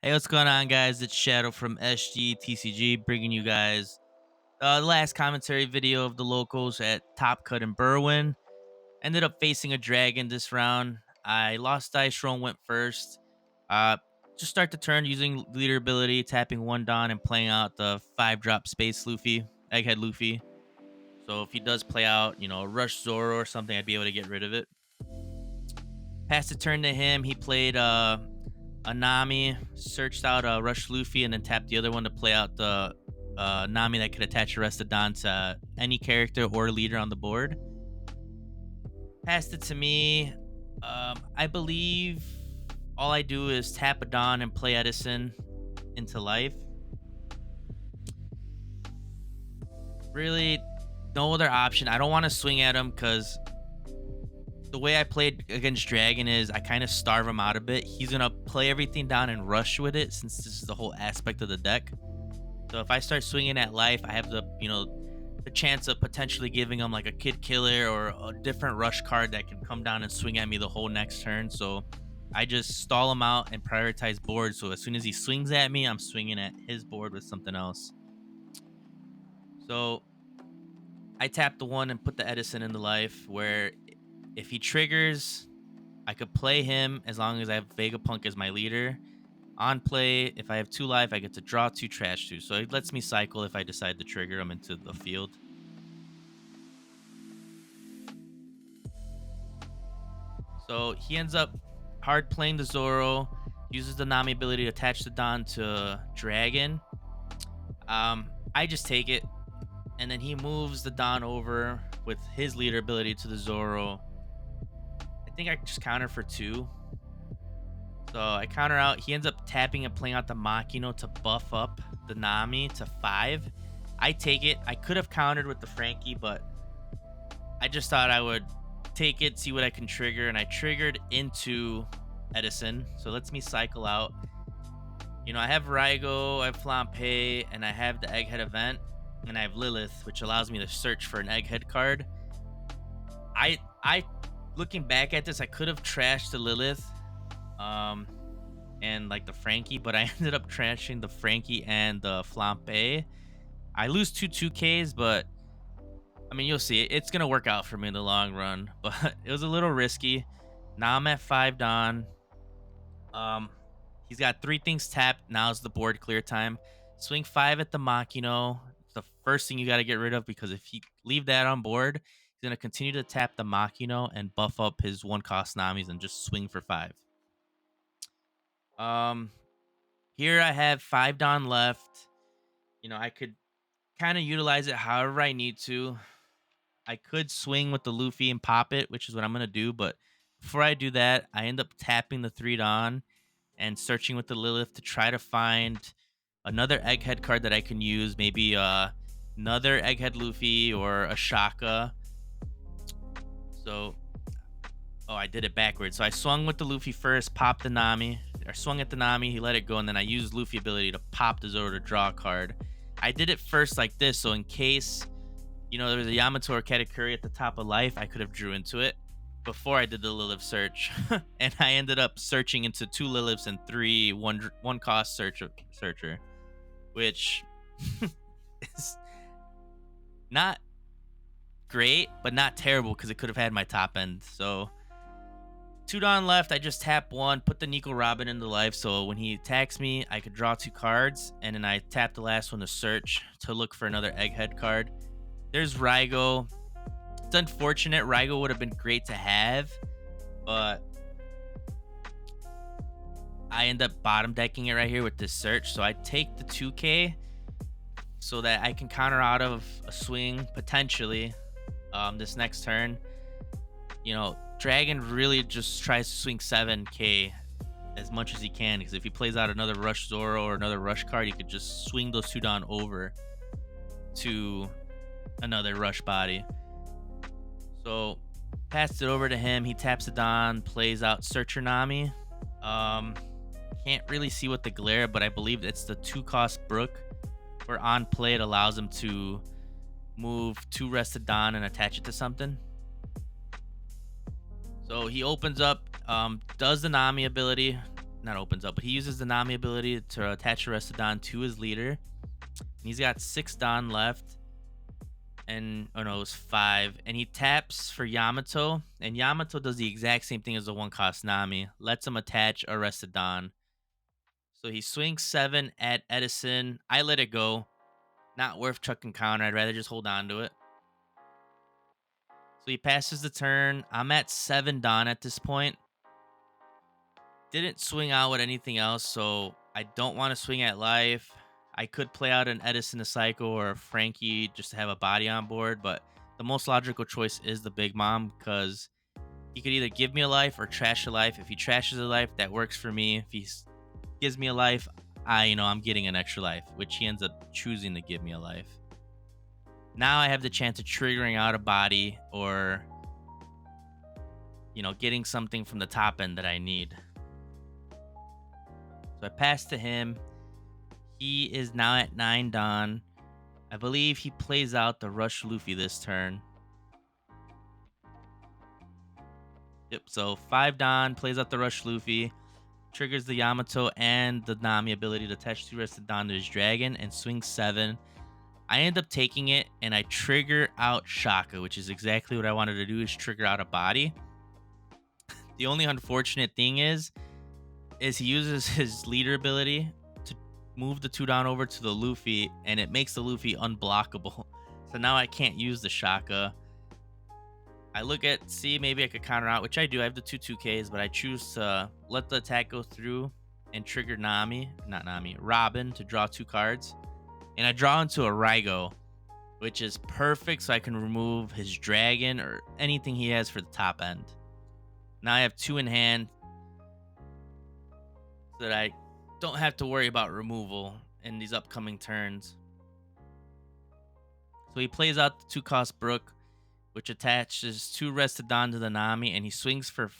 Hey, what's going on, guys? It's Shadow from SG TCG, bringing you guys the last commentary video of the locals at Top Cut in Berwyn. Ended up facing a dragon this round. I lost dice roll, went first. Uh, just start the turn using leader ability, tapping one Dawn and playing out the 5-drop space Luffy, Egghead Luffy. So if he does play out, a Rush Zoro or something, I'd be able to get rid of it. Passed the turn to him. He played a Nami, searched out a Rush Luffy, and then tapped the other one to play out the Nami that could attach the rest of Don to any character or leader on the board. Passed it to me. I believe all I do is tap a Don and play Edison into life. Really, no other option. I don't want to swing at him because the way I played against Dragon is I kind of starve him out a bit. He's going to play everything down and rush with it since this is the whole aspect of the deck. So if I start swinging at life, I have the chance of potentially giving him like a Kid Killer or a different rush card that can come down and swing at me the whole next turn. So I just stall him out and prioritize board. So as soon as he swings at me, I'm swinging at his board with something else. So I tap the one and put the Edison into life, where if he triggers, I could play him as long as I have Vegapunk as my leader. On play, if I have 2 life, I get to draw 2, trash 2. So it lets me cycle if I decide to trigger him into the field. So he ends up hard playing the Zoro, uses the Nami ability to attach the Don to Dragon. I just take it, and then he moves the Don over with his leader ability to the Zoro. I think I just counter for 2. So I counter out. He ends up tapping and playing out the Makino to buff up the Nami to 5. I take it. I could have countered with the Frankie, but I just thought I would take it, see what I can trigger, and I triggered into Edison. So it lets me cycle out. I have Raigo, I have Flampe, and I have the Egghead event, and I have Lilith, which allows me to search for an Egghead card. I looking back at this, I could have trashed the Lilith and like the Frankie, but I ended up trashing the Frankie and the Flampe. I lose 2Ks, but I mean, you'll see. It's gonna work out for me in the long run, but it was a little risky. Now I'm at 5 Don. He's got 3 things tapped. Now's the board clear time. Swing 5 at the Makino. It's the first thing you got to get rid of, because if you leave that on board, he's gonna continue to tap the Makino and buff up his 1-cost Namis and just swing for 5. Here I have 5 Don left. I could kind of utilize it however I need to. I could swing with the Luffy and pop it, which is what I'm going to do. But before I do that, I end up tapping the 3 Don and searching with the Lilith to try to find another Egghead card that I can use. Maybe another Egghead Luffy or a Shaka. So, I did it backwards. So I swung with the Luffy first, popped the Nami. I swung at the Nami, he let it go, and then I used Luffy ability to pop the Zoro to draw a card. I did it first like this, so in case, there was a Yamato or Katakuri at the top of life, I could have drew into it before I did the Lilith search. And I ended up searching into 2 Liliths and 3 one-cost searcher, which is not great, but not terrible, because it could have had my top end. So 2 Don left. I just tap 1, put the Nico Robin into life, so when he attacks me, I could draw 2 cards, and then I tap the last one to search to look for another Egghead card. There's Raigo. It's unfortunate. Raigo would have been great to have, but I end up bottom decking it right here with this search. So I take the 2K so that I can counter out of a swing potentially this next turn. Dragon really just tries to swing 7K as much as he can, because if he plays out another Rush Zoro or another Rush card, he could just swing those 2 Don over to another Rush body. So passed it over to him. He taps the Don, plays out Searcher Nami. Can't really see what the glare, but I believe it's the 2-cost Brook, where on play it allows him to move 2 rested Don and attach it to something. So he opens up, does the Nami ability. not opens up, but he uses the Nami ability to attach a Rested Don to his leader. And he's got 6 Don left. And oh no, it was 5. And he taps for Yamato. And Yamato does the exact same thing as the 1-cost Nami. Lets him attach a Rested Don. So he swings 7 at Edison. I let it go. Not worth chucking counter. I'd rather just hold on to it. So he passes the turn. I'm at 7 Don at this point. Didn't swing out with anything else, so I don't want to swing at life. I could play out an Edison to Psycho or a Frankie just to have a body on board, but the most logical choice is the Big Mom because he could either give me a life or trash a life. If he trashes a life, that works for me. If he gives me a life, I'm getting an extra life, which he ends up choosing to give me a life. Now I have the chance of triggering out a body or, getting something from the top end that I need. So I pass to him. He is now at 9 Don. I believe he plays out the Rush Luffy this turn. Yep, so 5 Don, plays out the Rush Luffy, triggers the Yamato and the Nami ability to attach 2 Rested Don to his dragon, and swings 7. I end up taking it, and I trigger out Shaka, which is exactly what I wanted to do, is trigger out a body. The only unfortunate thing is he uses his leader ability to move the 2 Don over to the Luffy, and it makes the Luffy unblockable. So now I can't use the Shaka. I look at, maybe I could counter out, which I do. I have the 2-2Ks, but I choose to let the attack go through and trigger Robin to draw 2 cards. And I draw into a Raigo, which is perfect so I can remove his dragon or anything he has for the top end. Now I have 2 in hand so that I don't have to worry about removal in these upcoming turns. So he plays out the 2-cost Brook, which attaches 2 Rested Don to the Nami, and he swings for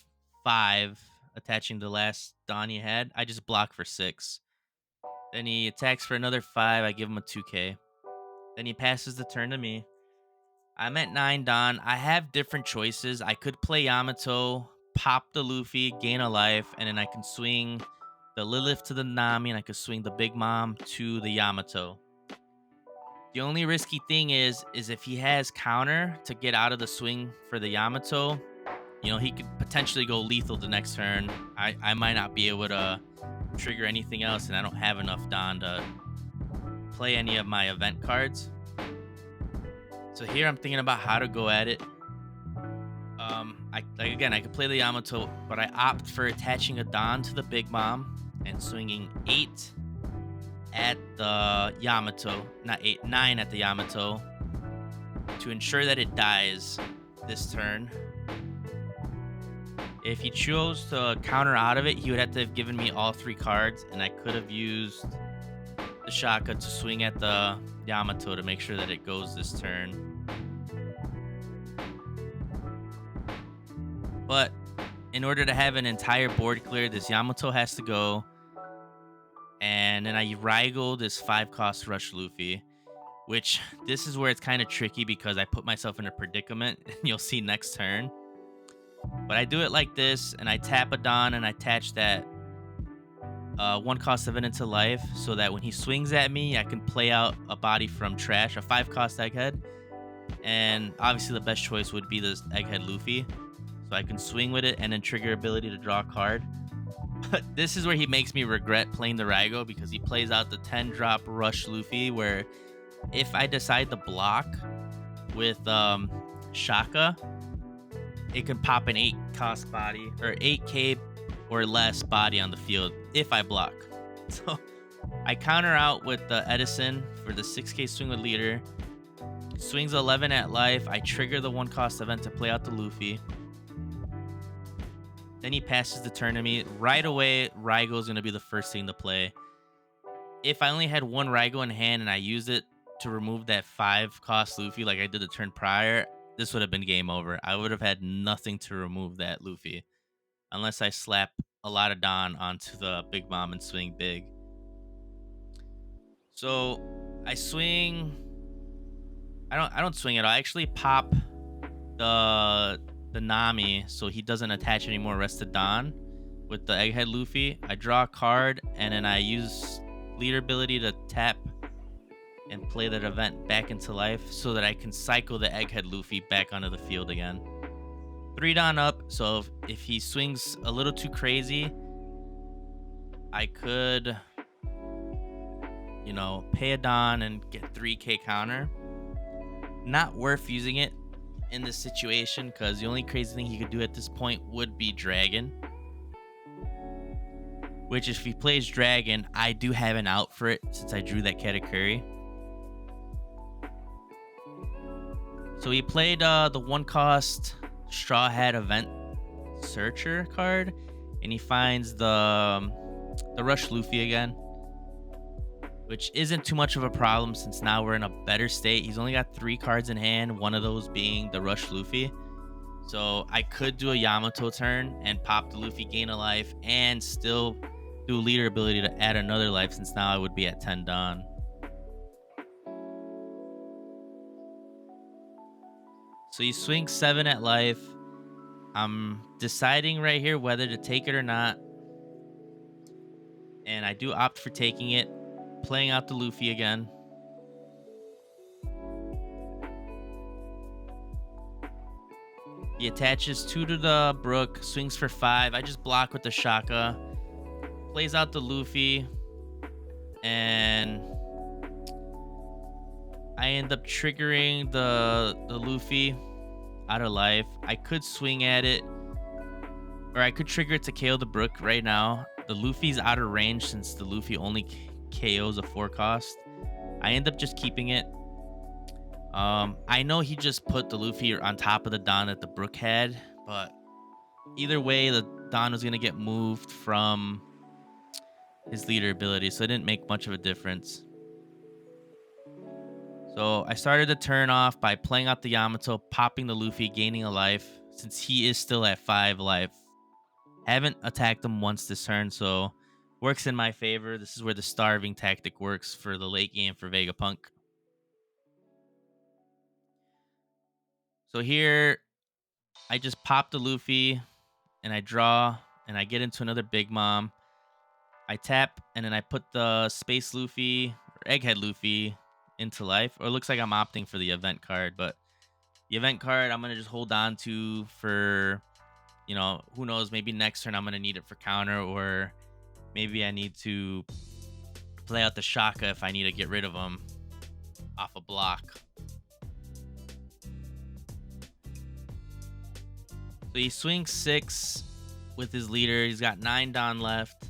5, attaching the last Don he had. I just block for 6. Then he attacks for another 5. I give him a 2K. Then he passes the turn to me. I'm at 9 Don. I have different choices. I could play Yamato, pop the Luffy, gain a life, and then I can swing the Lilith to the Nami, and I could swing the Big Mom to the Yamato. The only risky thing is if he has counter to get out of the swing for the Yamato, he could potentially go lethal the next turn. I might not be able to trigger anything else, and I don't have enough Don to play any of my event cards. So here I'm thinking about how to go at it. I could play the Yamato, but I opt for attaching a Don to the Big Mom and swinging 8 at the Yamato, 9 at the Yamato, to ensure that it dies this turn. If he chose to counter out of it, he would have to have given me all 3 cards, and I could have used the Shaka to swing at the Yamato to make sure that it goes this turn. But in order to have an entire board clear, this Yamato has to go. And then I Raigo this 5-cost Rush Luffy, which this is where it's kind of tricky because I put myself in a predicament, and you'll see next turn. But I do it like this, and I tap a Don and I attach that 1-cost event into life so that when he swings at me, I can play out a body from trash, a 5-cost Egghead. And obviously the best choice would be this Egghead Luffy. So I can swing with it and then trigger ability to draw a card. But this is where he makes me regret playing the Raigo, because he plays out the 10-drop Rush Luffy, where if I decide to block with Shaka, it can pop an 8-cost body or 8K or less body on the field if I block. So I counter out with the Edison for the 6K swing with leader. Swings 11 at life. I trigger the 1-cost event to play out the Luffy. Then he passes the turn to me. Right away, Raigo is going to be the first thing to play. If I only had 1 Raigo in hand and I used it to remove that 5-cost Luffy like I did the turn prior, this would have been game over. I would have had nothing to remove that Luffy unless I slap a lot of Don onto the Big Mom and swing big. So I swing. I don't swing it. I actually pop the Nami so he doesn't attach any more Rested Don. with the Egghead Luffy. I draw a card, and then I use leader ability to tap and play that event back into life so that I can cycle the Egghead Luffy back onto the field again. 3 Don up, so if he swings a little too crazy, I could, pay a Don and get 3K counter. Not worth using it in this situation because the only crazy thing he could do at this point would be Dragon. Which, if he plays Dragon, I do have an out for it since I drew that Katakuri. So he played the 1-cost Straw Hat Event Searcher card, and he finds the Rush Luffy again, which isn't too much of a problem since now we're in a better state. He's only got 3 cards in hand, one of those being the Rush Luffy. So I could do a Yamato turn and pop the Luffy, gain a life, and still do leader ability to add another life since now I would be at 10 Don. So he swings 7 at life. I'm deciding right here whether to take it or not. And I do opt for taking it, playing out the Luffy again. He attaches 2 to the Brook, swings for 5. I just block with the Shaka, plays out the Luffy, and I end up triggering the Luffy out of life. I could swing at it, or I could trigger it to KO the Brook right now. The Luffy's out of range since the Luffy only KOs a 4-cost. I end up just keeping it. I know he just put the Luffy on top of the Don that the Brook had, but either way, the Don was going to get moved from his leader ability, so it didn't make much of a difference. So I started the turn off by playing out the Yamato, popping the Luffy, gaining a life, since he is still at 5 life. Haven't attacked him once this turn, so works in my favor. This is where the starving tactic works for the late game for Vegapunk. So here, I just pop the Luffy, and I draw, and I get into another Big Mom. I tap, and then I put the Space Luffy, or Egghead Luffy, into life. Or it looks like I'm opting for the event card, but the event card I'm going to just hold on to for, who knows, maybe next turn I'm going to need it for counter, or maybe I need to play out the Shaka if I need to get rid of him off a block. So he swings 6 with his leader. He's got 9 Don left.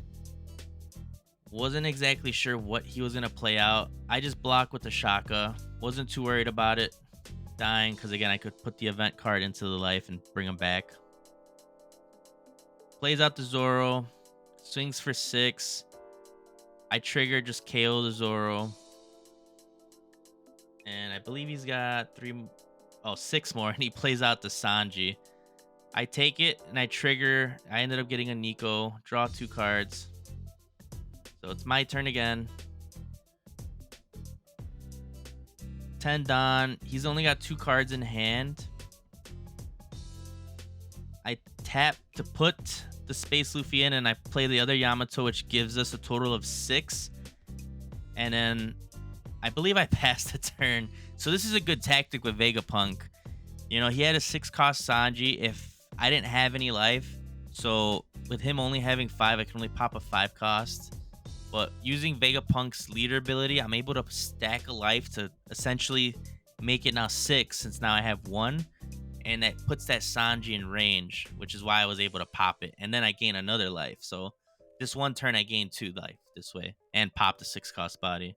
Wasn't exactly sure what he was going to play out. I just blocked with the Shaka. Wasn't too worried about it dying because, again, I could put the event card into the life and bring him back. Plays out the Zoro. Swings for 6. I trigger, just KO the Zoro. And I believe he's got 6 more, and he plays out the Sanji. I take it, and I trigger. I ended up getting a Nico. Draw 2 cards. So it's my turn again. 10 Don. He's only got 2 cards in hand. I tap to put the Space Luffy in, and I play the other Yamato, which gives us a total of 6. And then I believe I passed the turn. So this is a good tactic with Vegapunk. He had a 6-cost Sanji if I didn't have any life. So with him only having 5, I can only pop a 5-cost. But using Vegapunk's leader ability, I'm able to stack a life to essentially make it now 6, since now I have 1. And that puts that Sanji in range, which is why I was able to pop it. And then I gain another life. So this one turn, I gain 2 life this way. And pop the 6-cost body.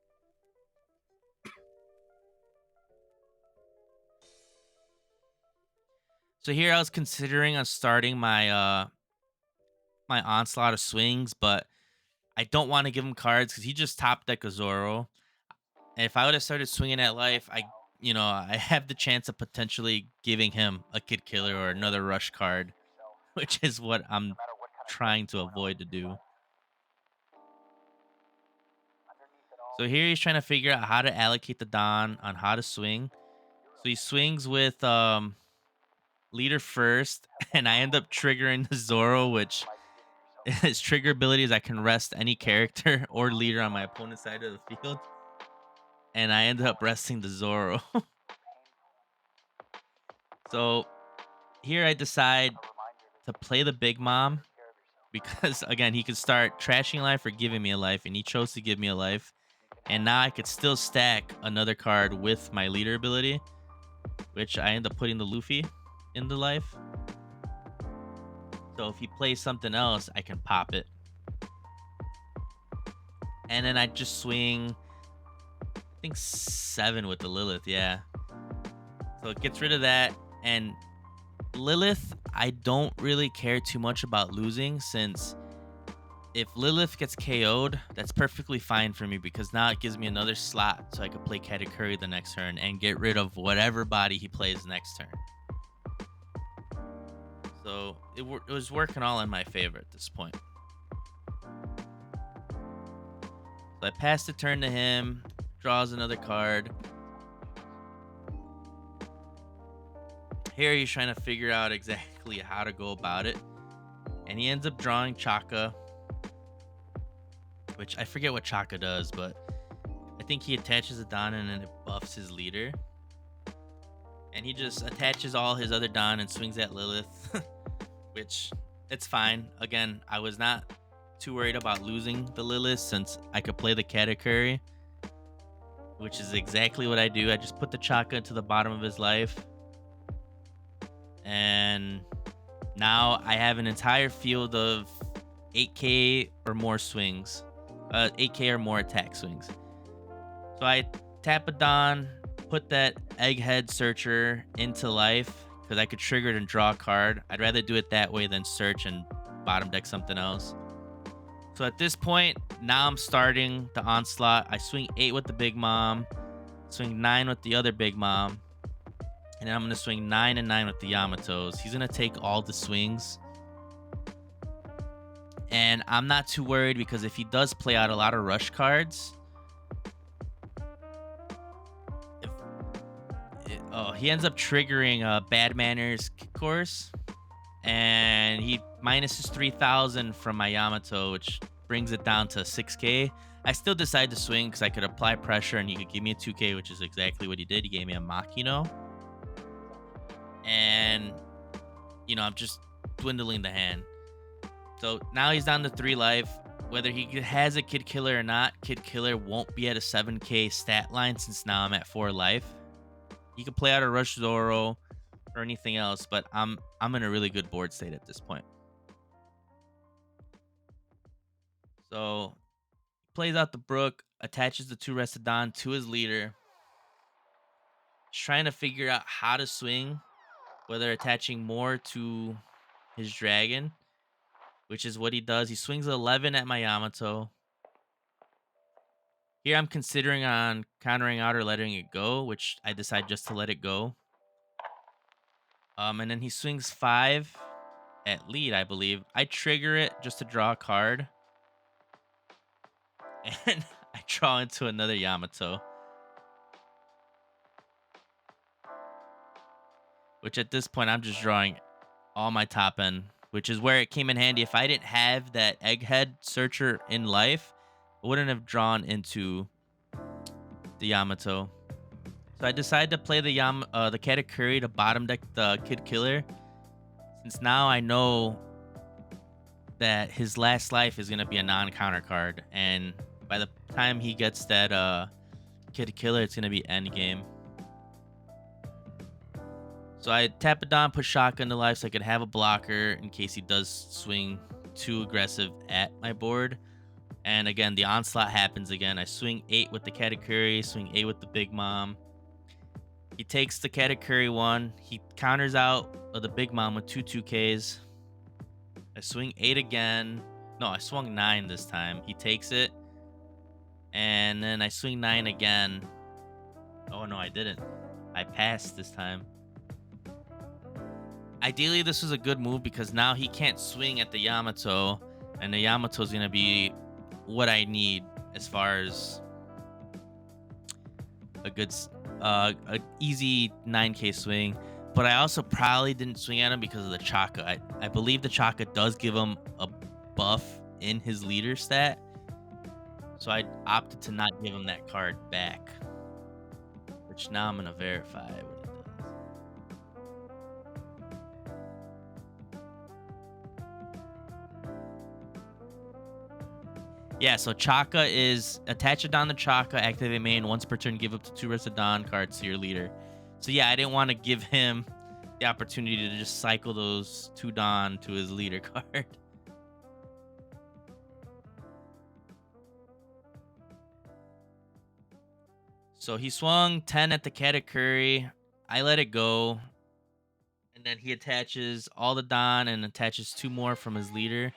So here I was considering on starting my my onslaught of swings, but I don't want to give him cards because he just top deck a Zoro. And if I would have started swinging at life, I have the chance of potentially giving him a Kid Killer or another rush card, which is what I'm trying to avoid to do. So here he's trying to figure out how to allocate the Don on how to swing. So he swings with leader first, and I end up triggering the Zoro, which His trigger ability is I can rest any character or leader on my opponent's side of the field, and I ended up resting the Zoro. So here I decide to play the Big Mom because again he could start trashing life or giving me a life, and he chose to give me a life. And now I could still stack another card with my leader ability, which I end up putting the Luffy in the life. So if he plays something else, I can pop it. And then I just swing, I think 7 with the Lilith, yeah. So it gets rid of that. And Lilith, I don't really care too much about losing, since if Lilith gets KO'd, that's perfectly fine for me because now it gives me another slot so I could play Katakuri the next turn and get rid of whatever body he plays next turn. So it was working all in my favor at this point. So I pass the turn to him, draws another card. Here he's trying to figure out exactly how to go about it. And he ends up drawing Chaka, which I forget what Chaka does, but I think he attaches a Don and then it buffs his leader. And he just attaches all his other Don and swings at Lilith, which it's fine. Again, I was not too worried about losing the Lilith since I could play the Katakuri, which is exactly what I do. I just put the Chaka into the bottom of his life. And now I have an entire field of 8k or more swings. 8k or more attack swings. So I tap a Don, put that Egghead Searcher into life because I could trigger it and draw a card. I'd rather do it that way than search and bottom deck something else. So at this point, now I'm starting the onslaught. I swing 8 with the Big Mom, swing 9 with the other Big Mom, and then I'm going to swing 9 and 9 with the Yamatos. He's going to take all the swings. And I'm not too worried because if he does play out a lot of rush cards, he ends up triggering Bad Manners Kick Course, and he minuses 3,000 from my Yamato, which brings it down to 6k. I still decide to swing because I could apply pressure and he could give me a 2k, which is exactly what he did. He gave me a Makino. And, I'm just dwindling the hand. So now he's down to 3 life. Whether he has a Kid Killer or not, Kid Killer won't be at a 7k stat line since now I'm at 4 life. He could play out a Rush Zoro or anything else, but I'm in a really good board state at this point. So plays out the Brook, attaches the 2 Rested Don to his leader. He's trying to figure out how to swing, whether attaching more to his dragon, which is what he does. He swings 11 at my Yamato. Here I'm considering on countering out or letting it go, which I decide just to let it go. And then he swings 5 at lead, I believe. I trigger it just to draw a card. And I draw into another Yamato. Which at this point, I'm just drawing all my top end, which is where it came in handy. If I didn't have that Egghead Searcher in life, I wouldn't have drawn into the Yamato. So I decided to play the Katakuri to bottom deck the Kid Killer, since now I know that his last life is going to be a non-counter card, and by the time he gets that Kid Killer, it's going to be endgame. So I tap it down, put Shaka into life so I could have a blocker in case he does swing too aggressive at my board. And again, the onslaught happens again. I swing 8 with the Katakuri, swing 8 with the Big Mom. He takes the Katakuri 1. He counters out the Big Mom with 2 2Ks. I swing 8 again. No, I swung 9 this time. He takes it. And then I swing 9 again. Oh, no, I didn't. I passed this time. Ideally, this was a good move because now he can't swing at the Yamato. And the Yamato is going to be what I need as far as a good, a easy 9k swing. But I also probably didn't swing at him because of the Chaka. I believe the Chaka does give him a buff in his leader stat. So I opted to not give him that card back, which now I'm going to verify what it does. Yeah, so Chaka is attach a Don to Chaka, activate main once per turn, give up to 2 Rest of Don cards to your leader. So yeah, I didn't want to give him the opportunity to just cycle those 2 Don to his leader card. So he swung 10 at the Katakuri. I let it go. And then he attaches all the Don and attaches 2 more from his leader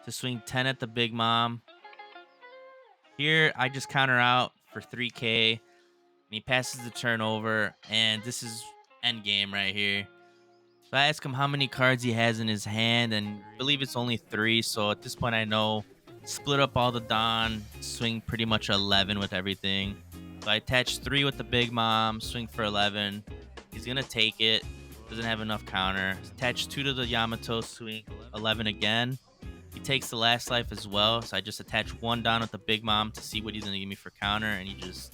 to swing 10 at the Big Mom. Here, I just counter out for 3k. And he passes the turnover. And this is endgame right here. So I ask him how many cards he has in his hand, and I believe it's only 3. So at this point, I know split up all the Don, swing pretty much 11 with everything. So I attach 3 with the Big Mom, swing for 11. He's gonna take it. Doesn't have enough counter. Attach 2 to the Yamato, swing 11 again. He takes the last life as well. So I just attach 1 Don with the Big Mom to see what he's gonna give me for counter, and he just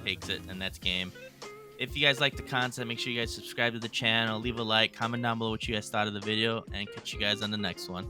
takes it, and that's game. If you guys like the content, make sure you guys subscribe to the channel, leave a like, comment down below what you guys thought of the video, and catch you guys on the next one.